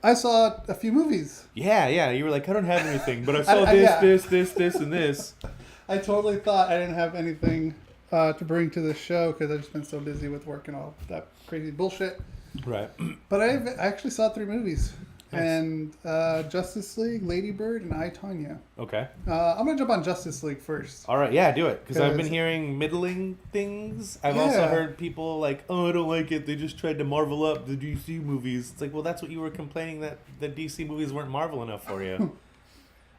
I saw a few movies. Yeah. You were like, I don't have anything, but I saw this, and this. I totally thought I didn't have anything to bring to the show because I've just been so busy with work and all that crazy bullshit. Right. But I actually saw 3 movies. Nice. And Justice League, Lady Bird, and I, Tonya. Okay. I'm going to jump on Justice League first. All right, yeah, do it. Because I've been hearing middling things. I've also heard people like, oh, I don't like it. They just tried to Marvel up the DC movies. It's like, well, that's what you were complaining that the DC movies weren't Marvel enough for you.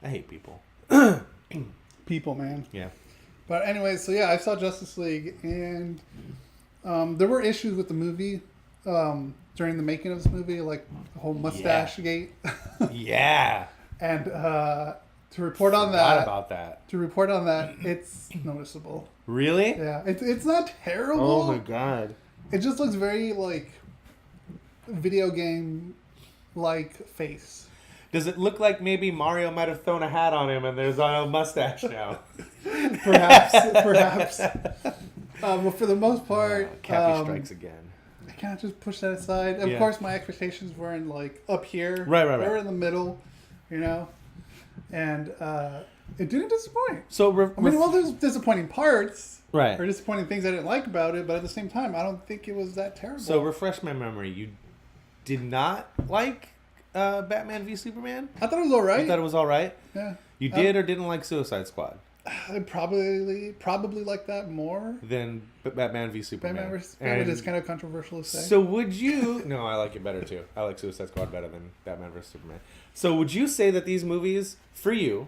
I hate people. People, man. Yeah. But anyway, so yeah, I saw Justice League, and there were issues with the movie during the making of this movie, like the whole mustache gate. Yeah. And to report on that, it's noticeable. Really? Yeah, it's not terrible. Oh my god. It just looks very like video game like face. Does it look like maybe Mario might have thrown a hat on him and there's a mustache now? Perhaps. But for the most part, Cappy strikes again. I can't just push that aside. Of course, my expectations weren't like up here. Right. They were in the middle, you know, and it didn't disappoint. So, there's disappointing parts, right, or disappointing things I didn't like about it, but at the same time, I don't think it was that terrible. So, refresh my memory. You did not like Batman v Superman? I thought it was all right. You thought it was all right? Yeah. You did or didn't like Suicide Squad? I probably like that more than Batman v Superman. Batman v Superman is kind of controversial to say. So would you... No, I like it better too. I like Suicide Squad better than Batman v Superman. So would you say that these movies, for you,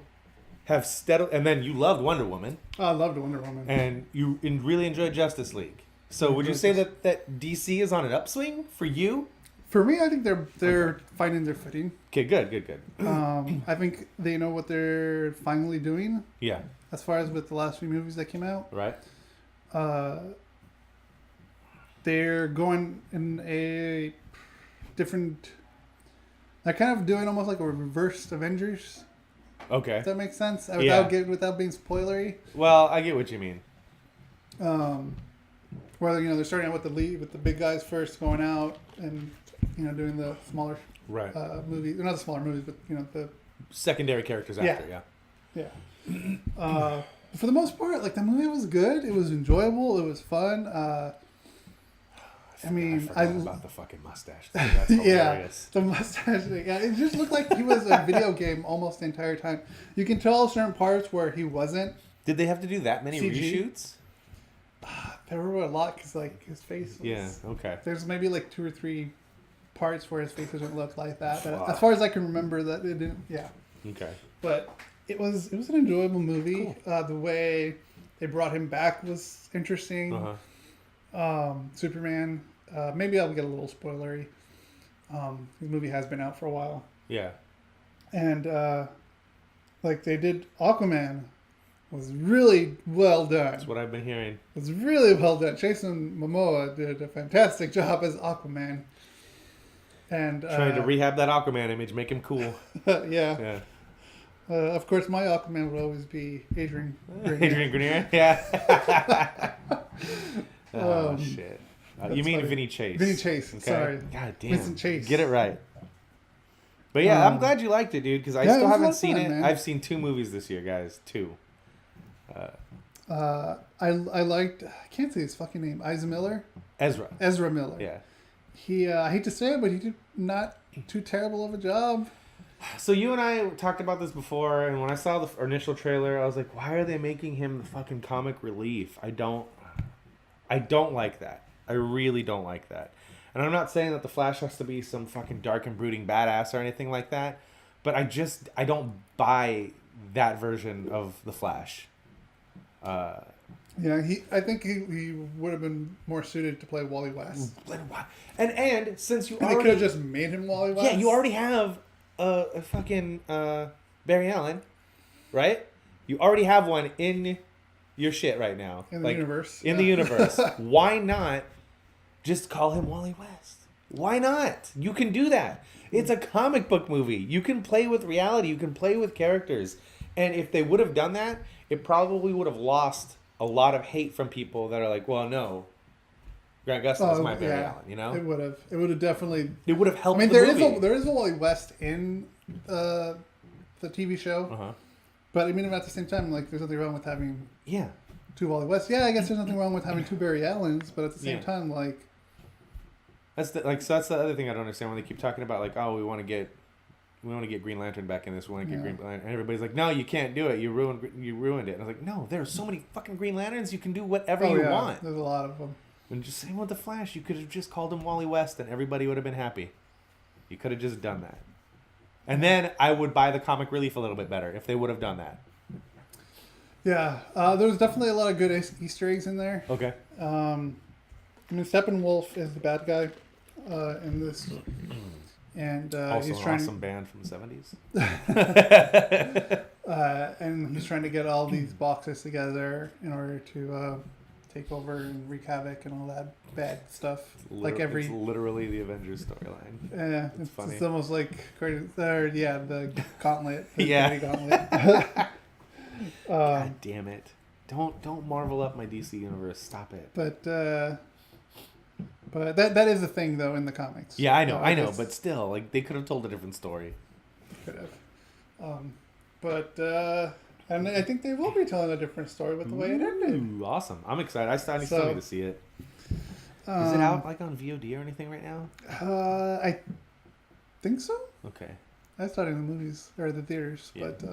have steadily... And then you loved Wonder Woman. I loved Wonder Woman. And you really enjoyed Justice League. So would you say that DC is on an upswing for you? For me, I think they're finding their footing. Okay, good. I think they know what they're finally doing. Yeah. As far as with the last few movies that came out. Right. They're going in a different... They're kind of doing almost like a reverse Avengers. Okay. Does that make sense? Without being spoilery. Well, I get what you mean. Where, they're starting out with the big guys first, going out and, doing the smaller movies. Not the smaller movies, but, the... Secondary characters after, yeah. For the most part, the movie was good. It was enjoyable. It was fun. I forgot about the fucking mustache thing. That's hilarious. The mustache thing. Yeah, it just looked like he was a video game almost the entire time. You can tell certain parts where he wasn't. Did they have to do that many CG? Reshoots? There were a lot because his face was... Yeah, okay. There's maybe 2 or 3 parts where his face doesn't look like that. But as far as I can remember, that it didn't... Yeah. Okay. But it was an enjoyable movie. Cool. The way they brought him back was interesting. Superman... maybe I'll get a little spoilery. The movie has been out for a while. Yeah. And they did Aquaman was really well done. That's what I've been hearing. It was really well done. Jason Momoa did a fantastic job as Aquaman. And trying to rehab that Aquaman image, make him cool. Yeah. Of course, my Aquaman would always be Adrian Grenier. Adrian Grenier? Yeah. Oh, shit. You mean funny. Vinny Chase. Vinny Chase, okay. Sorry. God damn. Vincent Chase. Get it right. But yeah, I'm glad you liked it, dude, because I still haven't seen it. Man. I've seen 2 movies this year, guys. 2. I liked... I can't say his fucking name. Ezra Miller. Yeah. He, I hate to say it, but he did not too terrible of a job. So you and I talked about this before, and when I saw the initial trailer, I was like, why are they making him the fucking comic relief? I don't like that. I really don't like that. And I'm not saying that the Flash has to be some fucking dark and brooding badass or anything like that, but I don't buy that version of the Flash. I think he would have been more suited to play Wally West. And since you they could have just made him Wally West. Yeah, you already have a fucking Barry Allen, right? You already have one in your shit right now. In the universe. In the universe. Why not just call him Wally West? Why not? You can do that. It's a comic book movie. You can play with reality. You can play with characters. And if they would have done that, it probably would have lost a lot of hate from people that are like, well, no, Grant Gustin's my Barry Allen, you know? It would have. It would have definitely. It would have helped. I mean, the movie. there is a Wally West in the TV show, but I mean, at the same time, like, there's nothing wrong with having two Wally Wests. Yeah, I guess there's nothing wrong with having two Barry Allens, but at the same time, like, that's the other thing I don't understand when they keep talking about, like, oh, we want to get Green Lantern back in this. We want to get Green Lantern, and everybody's like, no, you can't do it. You ruined it. And I was like, no, there are so many fucking Green Lanterns. You can do whatever you want. There's a lot of them. And just same with the Flash. You could have just called him Wally West, and everybody would have been happy. You could have just done that. And then I would buy the comic relief a little bit better if they would have done that. Yeah, there was definitely a lot of good Easter eggs in there. Okay. I mean, Steppenwolf is the bad guy in this, and also he's an trying awesome band from the 70s. And he's trying to get all these boxes together in order to take over and wreak havoc and all that bad stuff. It's literally the Avengers storyline. Yeah, it's funny. It's almost like the Gauntlet. The yeah. Gauntlet. God damn it! Don't Marvel up my DC universe. Stop it. But that is a thing though in the comics. Yeah, I know, but still, like, they could have told a different story. Could have. And I think they will be telling a different story with the way it ended. Awesome! I'm excited. I still need to see it. Is it out like on VOD or anything right now? I think so. Okay. I saw it in the movies or the theaters, but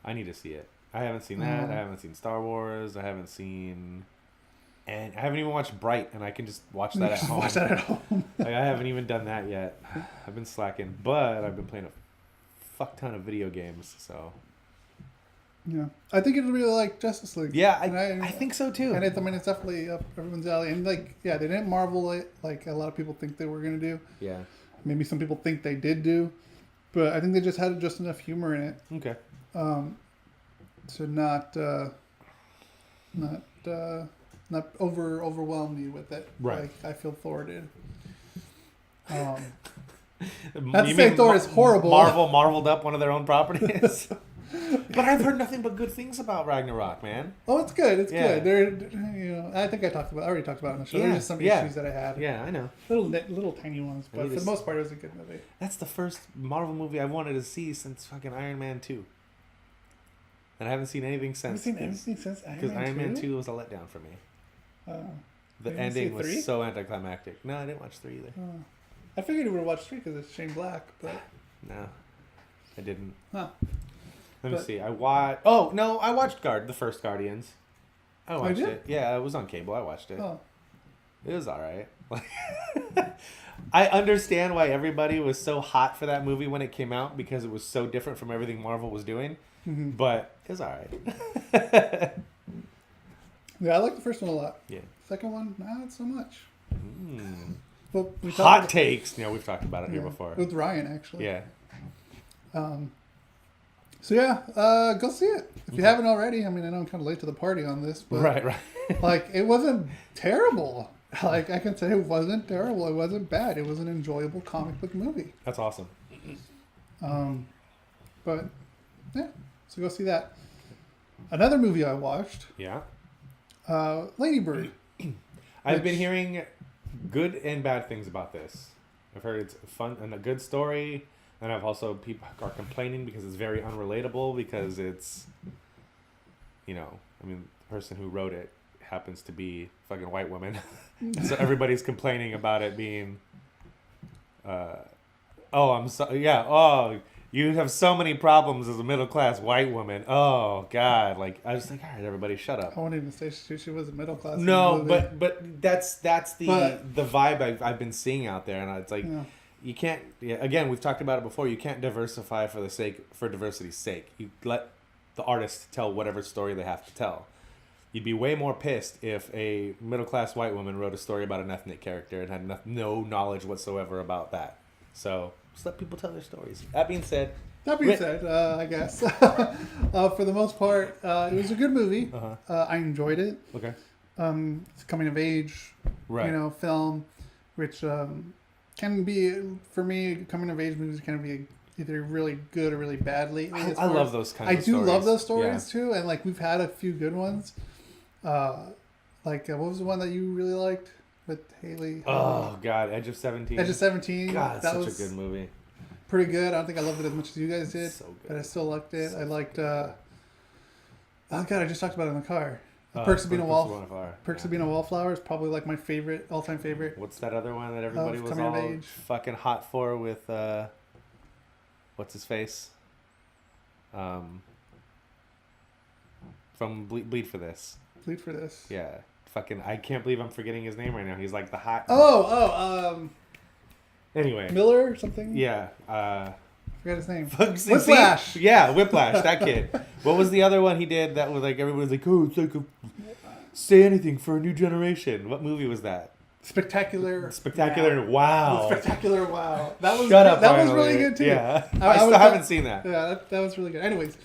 I need to see it. I haven't seen that. I haven't seen Star Wars. I haven't even watched Bright, and I can just watch that at home. Watch that at home. Like, I haven't even done that yet. I've been slacking, but I've been playing a fuck ton of video games. So. Yeah, I think it'll really like Justice League. Yeah, I think so too. And it's definitely up everyone's alley. And like, yeah, they didn't marvel it like a lot of people think they were gonna do. Yeah. Maybe some people think they did do, but I think they just had just enough humor in it. Okay. To not overwhelm you with it. Right. Like I feel Thor did. Not to say Thor is horrible. Marvel marveled up one of their own properties. But I've heard nothing but good things about Ragnarok, man. Oh, it's good. It's good. I think I already talked about it on the show. There's just some issues that I had. Yeah, I know. Little tiny ones, but for the most part, it was a good movie. That's the first Marvel movie I wanted to see since fucking Iron Man 2. And I haven't seen anything since. Haven't seen anything since Iron Man 2? Because Iron Man 2 was a letdown for me. The ending was so anticlimactic. No, I didn't watch 3 either. I figured you would have watched 3 because it's Shane Black, but... No, I didn't. Huh. Let me see. I watched the first Guardians. I watched it. Yeah, it was on cable. I watched it. Oh. It was alright. I understand why everybody was so hot for that movie when it came out because it was so different from everything Marvel was doing. Mm-hmm. But it was alright. Yeah, I like the first one a lot. Yeah. Second one, not so much. Well, hot takes. Yeah, we've talked about it here before. With Ryan, actually. Yeah. So yeah, go see it if you haven't already. I mean, I know I'm kind of late to the party on this, but right. Like, it wasn't terrible. Like, I can say it wasn't terrible. It wasn't bad. It was an enjoyable comic book movie. That's awesome. But yeah, so go see that. Another movie I watched. Yeah. Lady Bird. I've been hearing good and bad things about this. I've heard it's fun and a good story. And I've also, people are complaining because it's very unrelatable because it's, the person who wrote it happens to be fucking white woman. So everybody's complaining about it being, you have so many problems as a middle-class white woman. Oh, God. Like, I was like, all right, everybody shut up. I won't even say she was a middle-class. No, but that's the vibe I've been seeing out there. And it's like... Yeah. You can't. Yeah, again, we've talked about it before. You can't diversify for diversity's sake. You let the artist tell whatever story they have to tell. You'd be way more pissed if a middle-class white woman wrote a story about an ethnic character and had no knowledge whatsoever about that. So just let people tell their stories. That being said, I guess for the most part, it was a good movie. I enjoyed it. Okay. It's coming of age, film, which. Can be, for me, coming of age movies can be either really good or really bad lately. I love those kinds of stories. I do love those stories too, and like we've had a few good ones. What was the one that you really liked? with Haley. Oh God, Edge of 17. Edge of 17. God, that such was a good movie. Pretty good. I don't think I loved it as much as you guys did, So good. but I still liked it. So I liked. Oh God, I just talked about it in the car. Perks of being a wallflower is probably like my favorite, all-time favorite. What's that other one that everybody was Coming of all Age. fucking hot for with what's his face? From Bleed for This. Bleed for This. Yeah. Fucking, I can't believe I'm forgetting his name right now. He's like the hot. Anyway. Miller or something? Yeah. Forgot his name. Whiplash. Yeah, Whiplash. That kid. What was the other one he did that was like everybody's like, oh, it's like a say anything for a new generation. What movie was that? Spectacular. Wow. Spectacular Wow. That was Shut up. That was really good too. Yeah. I still haven't seen that. Yeah, that was really good. Anyways,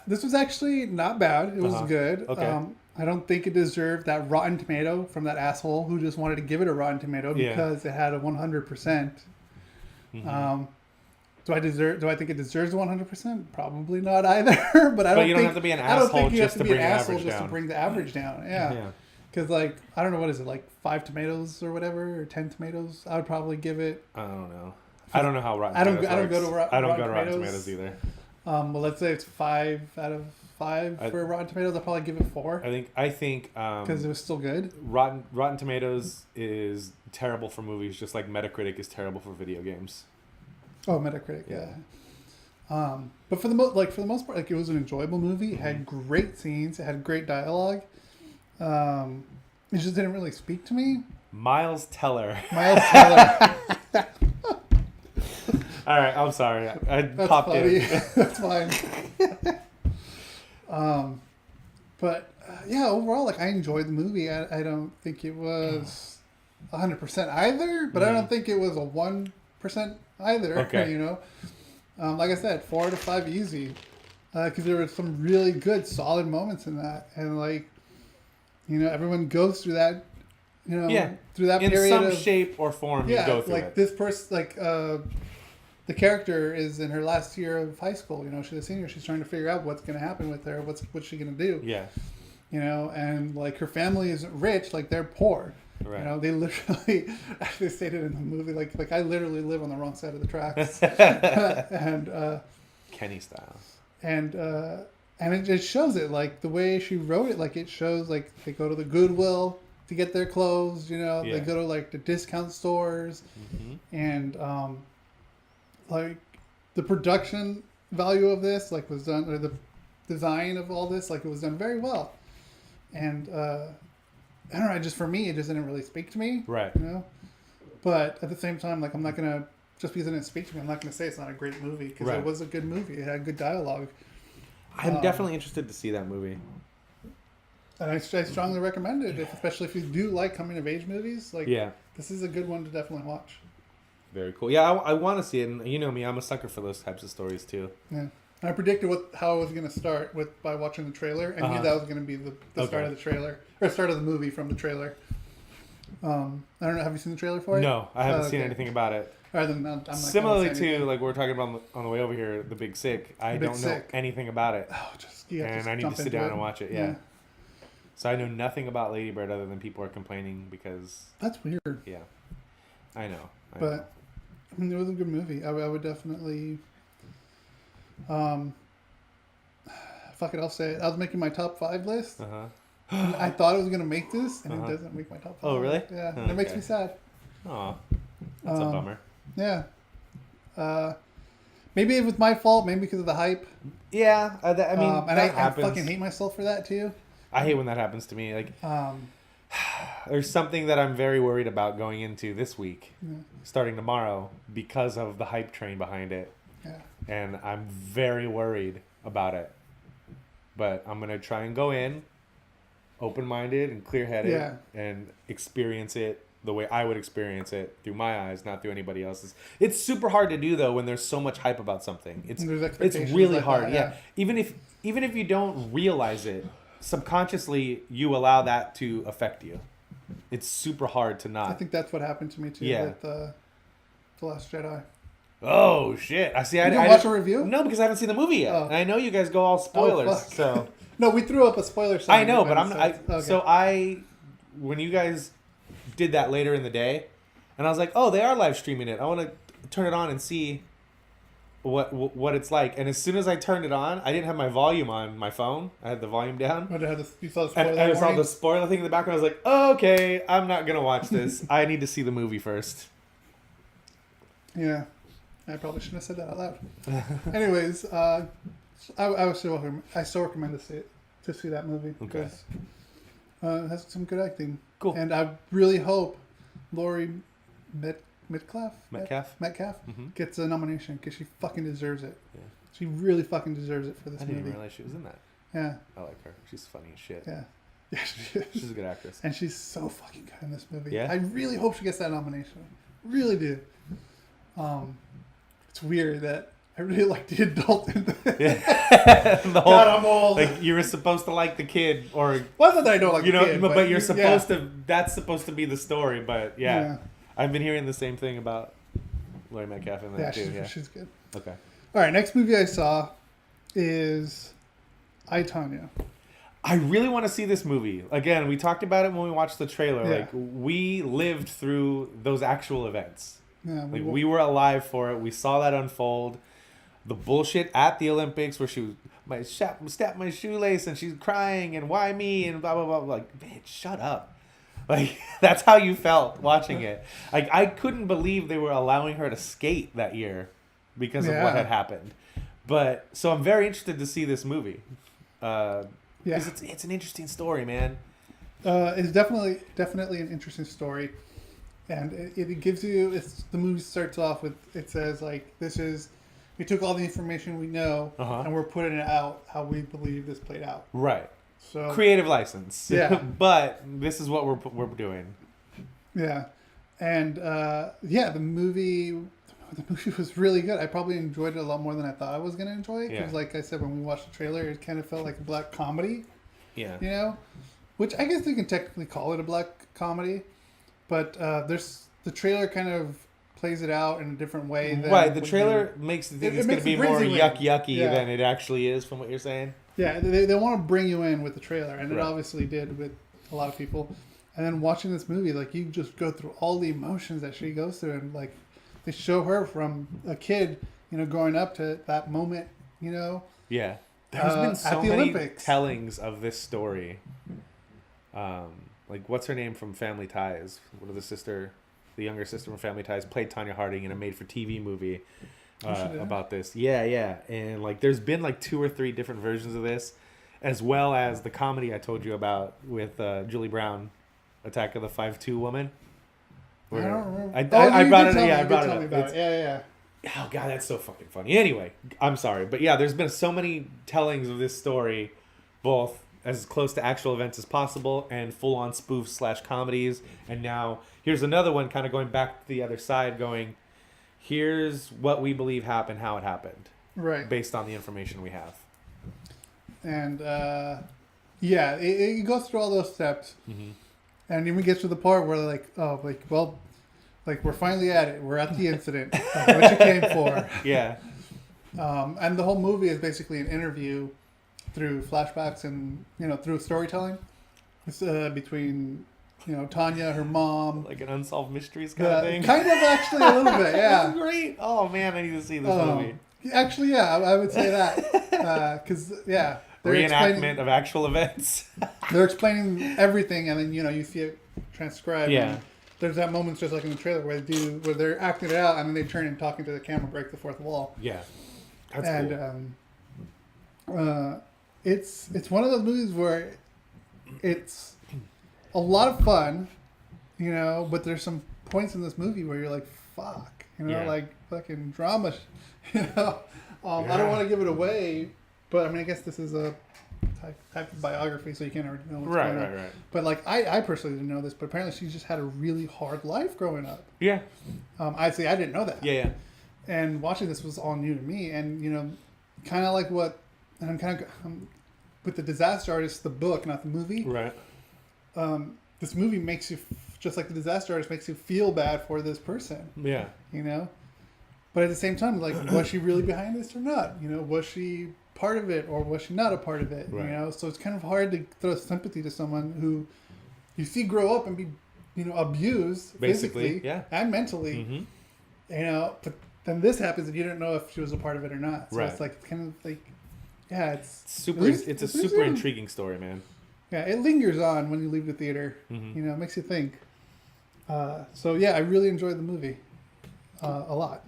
this was actually not bad. It was good. Okay. I don't think it deserved that Rotten Tomato from that asshole who just wanted to give it a Rotten Tomato because it had a 100%. Mm-hmm. Do I think it deserves a 100%? Probably not either. But I don't. But you don't have to be an asshole just to bring the average down. Yeah. Because I don't know, what is it, like 5 tomatoes or whatever, or 10 tomatoes? I would probably give it. I don't know. I don't know how Rotten Tomatoes works. I don't go to Rotten Tomatoes either. Well, let's say it's 5 out of 5 for Rotten Tomatoes. I'll probably give it 4. I think because it was still good. Rotten Tomatoes is terrible for movies, just like Metacritic is terrible for video games. Oh, Metacritic, yeah. But for the most part, it was an enjoyable movie. It had great scenes. It had great dialogue. It just didn't really speak to me. Miles Teller. All right, I'm sorry. I popped in. That's fine. But yeah, overall, I enjoyed the movie. I don't think it was 100% either, but I don't think it was a 1% either. Okay. You know, like I said, 4 out of 5 easy, because there were some really good, solid moments in that, and everyone goes through that. Through that period in some shape or form. You go through it. This person, the character is in her last year of high school. She's a senior. She's trying to figure out what's going to happen with her. What's she going to do? Yeah. And her family isn't rich. They're poor. Right. They literally, as they stated in the movie, I literally live on the wrong side of the tracks. And Kenny style. And it just shows it, the way she wrote it. It shows they go to the Goodwill to get their clothes. They go to the discount stores, and the production value of this was done, or the design of all this it was done very well. And I don't know, just for me it just didn't really speak to me, right? But at the same time, I'm not gonna, just because it didn't speak to me, I'm not gonna say it's not a great movie, because it was a good movie. It had good dialogue. I'm definitely interested to see that movie, and I strongly recommend it, especially if you do like coming of age movies. This is a good one to definitely watch. Very cool. Yeah, I want to see it, and you know me, I'm a sucker for those types of stories too. Yeah, I predicted how it was going to start by watching the trailer. I knew that was going to be the start of the trailer, or start of the movie from the trailer. I don't know. Have you seen the trailer for it? No, I haven't seen anything about it. All right, then I'm not similarly to we were talking about on the way over here, The Big Sick. I don't know anything about it, and I need to sit down and watch it. Yeah. So I know nothing about Lady Bird other than people are complaining because that's weird. Yeah, I know. But it was a good movie. I would definitely. Fuck it, I'll say it. I was making my top 5 list. I thought I was gonna make this, and it doesn't make my top 5. Oh, really? Yeah, and it makes me sad. Oh, that's a bummer. Yeah. Maybe it was my fault. Maybe because of the hype. Yeah, I mean, and I fucking hate myself for that too. I hate when that happens to me. There's something that I'm very worried about going into this week, starting tomorrow, because of the hype train behind it. Yeah. And I'm very worried about it. But I'm going to try and go in open-minded and clear-headed and experience it the way I would experience it, through my eyes, not through anybody else's. It's super hard to do, though, when there's so much hype about something. It's really hard. Yeah. Even if you don't realize it, subconsciously you allow that to affect you. It's super hard to not. I think that's what happened to me too with The Last Jedi. Oh shit! I didn't watch a review. No, because I haven't seen the movie yet. And I know you guys go all spoilers. So no, we threw up a spoiler sign. I know, but I'm. So I when you guys did that later in the day, and I was like, oh, they are live streaming it. I want to turn it on and see what it's like. And as soon as I turned it on, I didn't have my volume on my phone. I had the volume down. But you saw the spoiler and I saw the spoiler thing in the background. I was like, oh, okay, I'm not going to watch this. I need to see the movie first. Yeah. I probably shouldn't have said that out loud. Anyways, I still recommend to see that movie. Okay. Because it has some good acting. Cool. And I really hope Laurie Metcalf gets a nomination because she fucking deserves it. Yeah. She really fucking deserves it for this movie. I didn't realize she was in that. Yeah. I like her. She's funny as shit. Yeah. Yeah, she is. She's a good actress. And she's so fucking good in this movie. Yeah. I really hope she gets that nomination. Really do. It's weird that I really like the adult in this. Yeah. The whole, God, I'm old. like you were supposed to like the kid, or well, not that I don't like the kid, but you're supposed to. That's supposed to be the story. But yeah, I've been hearing the same thing about Laurie Metcalf in that too. She's good. Okay. All right, next movie I saw is I, Tonya. I really want to see this movie. Again, we talked about it when we watched the trailer. Yeah. Like we lived through those actual events. Yeah, we were alive for it. We saw that unfold. The bullshit at the Olympics where she was stabbed my shoelace and she's crying and why me and blah blah blah. Like, bitch, shut up. Like that's how you felt watching it. Like I couldn't believe they were allowing her to skate that year because of what had happened. But so I'm very interested to see this movie. Because it's an interesting story, man. It's definitely an interesting story. And it gives you, the movie starts off with, it says, like, we took all the information we know, and we're putting it out how we believe this played out. Right. So creative license. Yeah. But this is what we're doing. Yeah. And, the movie was really good. I probably enjoyed it a lot more than I thought I was going to enjoy it. Because, like I said, when we watched the trailer, it kind of felt like a black comedy. Yeah. You know? Which I guess they can technically call it a black comedy. But the trailer kind of plays it out in a different way. Right, the trailer makes it think it's going to be more yucky than it actually is from what you're saying. Yeah, they want to bring you in with the trailer, and it Right. obviously did with a lot of people. And then watching this movie, like, you just go through all the emotions that she goes through, and, like, they show her from a kid, growing up to that moment, Yeah. There's been so many Olympics. tellings of this story. Like, what's her name from Family Ties? The younger sister from Family Ties, played Tonya Harding in a made-for-TV movie about this. Yeah. And, like, there's been, like, 2 or 3 different versions of this, as well as the comedy I told you about with Julie Brown, Attack of the 5'2" Woman. I don't remember. I brought it up. Yeah. Oh, God, that's so fucking funny. Anyway, I'm sorry. But, yeah, there's been so many tellings of this story, both as close to actual events as possible and full-on spoofs / comedies. And now here's another one kind of going back to the other side going, here's what we believe happened, how it happened. Right. Based on the information we have. And, it goes through all those steps. Mm-hmm. And even gets to the part where we're finally at it. We're at the incident. What you came for. Yeah. And the whole movie is basically an interview through flashbacks and, through storytelling. It's between, Tonya, her mom. Like an Unsolved Mysteries kind of thing? Kind of, actually, a little bit, yeah. That's great. Oh, man, I need to see this movie. Actually, yeah, I would say that. Because, reenactment of actual events. They're explaining everything, and then, you see it transcribed. Yeah. And there's that moment just like in the trailer where they're acting it out, and then they turn and talking to the camera, break the fourth wall. Yeah. That's cool. It's one of those movies where it's a lot of fun, but there's some points in this movie where you're like, fuck, like fucking drama, I don't want to give it away, but I mean, I guess this is a type of biography, so you can't already know what's going on. Right. But like, I personally didn't know this, but apparently she just had a really hard life growing up. Yeah. I didn't know that. Yeah. And watching this was all new to me, and kind of like what. And I'm kind of with The Disaster Artist, the book, not the movie. Right. This movie makes you, just like The Disaster Artist, makes you feel bad for this person. Yeah. But at the same time, like, was she really behind this or not? Was she part of it or was she not a part of it? Right. So it's kind of hard to throw sympathy to someone who, you see grow up and be, abused Basically, physically and mentally. Mm-hmm. But then this happens and you don't know if she was a part of it or not. So right. it's like kind of like, yeah, it's super. It's a super intriguing story, man. Yeah, it lingers on when you leave the theater. Mm-hmm. It makes you think. So yeah, I really enjoyed the movie a lot,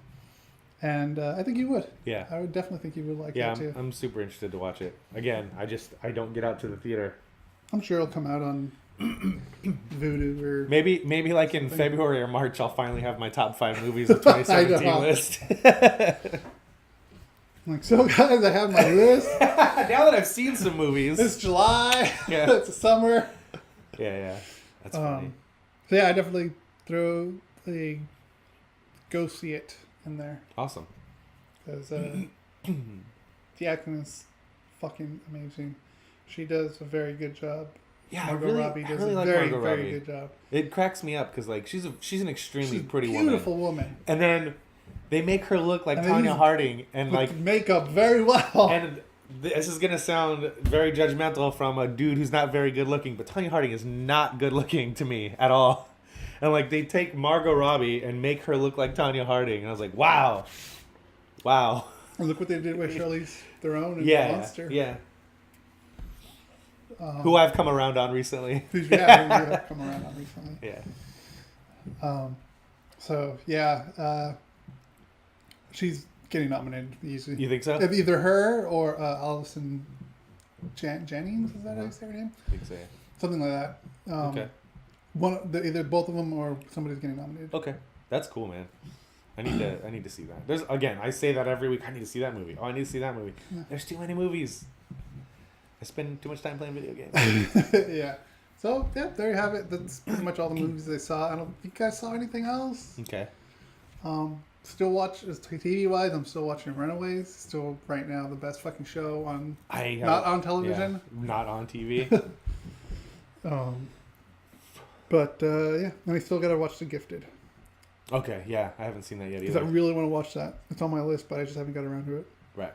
and I think you would. Yeah, I would definitely think you would like it too. I'm super interested to watch it. Again, I don't get out to the theater. I'm sure it'll come out on Vudu or maybe like in February or March, I'll finally have my top 5 movies of 2017 list. I'm like, so guys, I have my list. Now that I've seen some movies, it's July. Yeah, it's a summer. Yeah, that's funny. So yeah, I definitely throw the go see it in there. Awesome. Because the acting is fucking amazing. She does a very good job. Yeah, Margot Robbie does a like very, Margot very Robbie. good job. It cracks me up because like she's an extremely pretty beautiful woman. And then they make her look like Tonya Harding and like makeup very well. And this is gonna sound very judgmental from a dude who's not very good looking, but Tonya Harding is not good looking to me at all. And like they take Margot Robbie and make her look like Tonya Harding, and I was like, wow. And look what they did with Charlize Theron and Monster. Yeah. Who I've come around on recently. Who you have come around on recently. Yeah. So yeah, she's getting nominated easily. You think so? Either her or Allison Jennings. Is that how you say her name? I think so. Yeah. Something like that. Okay. Either both of them or somebody's getting nominated. Okay, that's cool, man. I need to see that. I say that every week. I need to see that movie. Oh, I need to see that movie. Yeah. There's too many movies. I spend too much time playing video games. Yeah. So yeah, there you have it. That's pretty much all the movies I saw. I don't think you guys saw anything else. Okay. Still watch TV wise. I'm still watching Runaways. Still right now the best fucking show on. Not on television. Yeah, not on TV. But yeah, and I still gotta watch The Gifted. Okay, yeah, I haven't seen that yet because either. I really want to watch that. It's on my list, but I just haven't got around to it. Right.